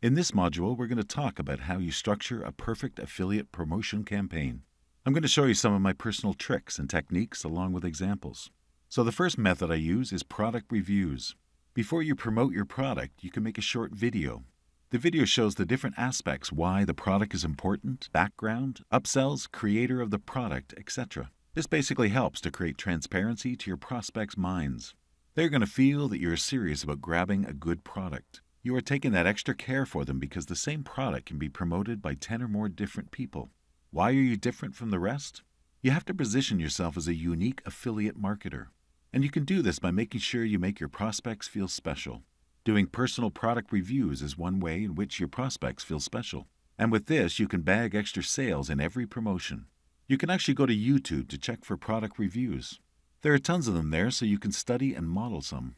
In this module, we're going to talk about how you structure a perfect affiliate promotion campaign. I'm going to show you some of my personal tricks and techniques along with examples. So the first method I use is product reviews. Before you promote your product, you can make a short video. The video shows the different aspects, why the product is important, background, upsells, creator of the product, etc. This basically helps to create transparency to your prospects' minds. They're going to feel that you're serious about grabbing a good product. You are taking that extra care for them because the same product can be promoted by 10 or more different people. Why are you different from the rest? You have to position yourself as a unique affiliate marketer. And you can do this by making sure you make your prospects feel special. Doing personal product reviews is one way in which your prospects feel special. And with this, you can bag extra sales in every promotion. You can actually go to YouTube to check for product reviews. There are tons of them there, so you can study and model some.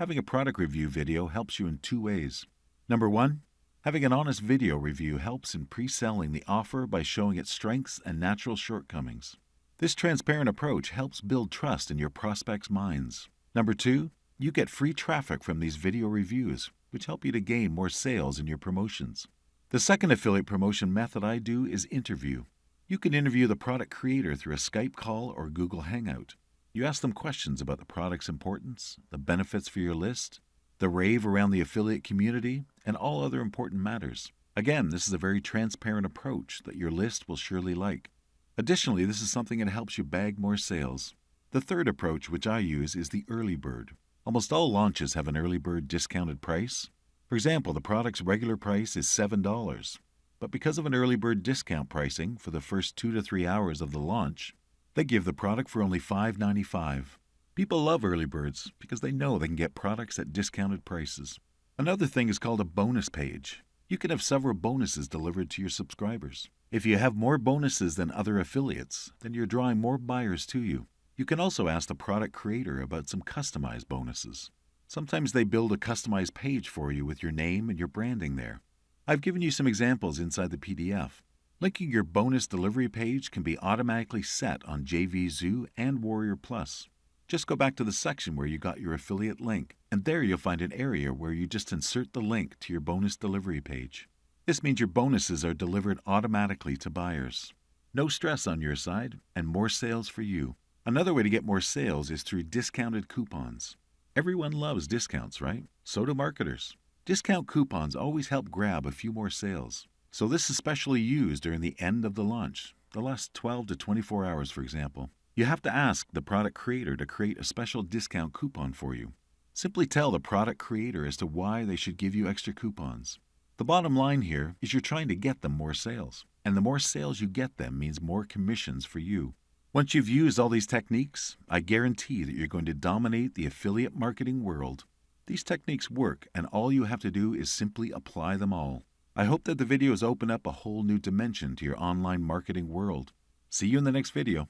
Having a product review video helps you in two ways. Number one, having an honest video review helps in pre-selling the offer by showing its strengths and natural shortcomings. This transparent approach helps build trust in your prospects' minds. Number two, you get free traffic from these video reviews, which help you to gain more sales in your promotions. The second affiliate promotion method I do is interview. You can interview the product creator through a Skype call or Google Hangout. You ask them questions about the product's importance, the benefits for your list, the rave around the affiliate community, and all other important matters. Again, this is a very transparent approach that your list will surely like. Additionally, this is something that helps you bag more sales. The third approach, which I use, is the early bird. Almost all launches have an early bird discounted price. For example, the product's regular price is $7, but because of an early bird discount pricing for the first 2 to 3 hours of the launch, they give the product for only $5.95. People love early birds because they know they can get products at discounted prices. Another thing is called a bonus page. You can have several bonuses delivered to your subscribers. If you have more bonuses than other affiliates, then you're drawing more buyers to you. You can also ask the product creator about some customized bonuses. Sometimes they build a customized page for you with your name and your branding there. I've given you some examples inside the PDF. Linking your bonus delivery page can be automatically set on JVZoo and Warrior Plus. Just go back to the section where you got your affiliate link, and there you'll find an area where you just insert the link to your bonus delivery page. This means your bonuses are delivered automatically to buyers. No stress on your side, and more sales for you. Another way to get more sales is through discounted coupons. Everyone loves discounts, right? So do marketers. Discount coupons always help grab a few more sales. So this is especially used during the end of the launch, the last 12 to 24 hours, for example. You have to ask the product creator to create a special discount coupon for you. Simply tell the product creator as to why they should give you extra coupons. The bottom line here is you're trying to get them more sales, and the more sales you get them means more commissions for you. Once you've used all these techniques, I guarantee that you're going to dominate the affiliate marketing world. These techniques work, and all you have to do is simply apply them all. I hope that the videos open up a whole new dimension to your online marketing world. See you in the next video.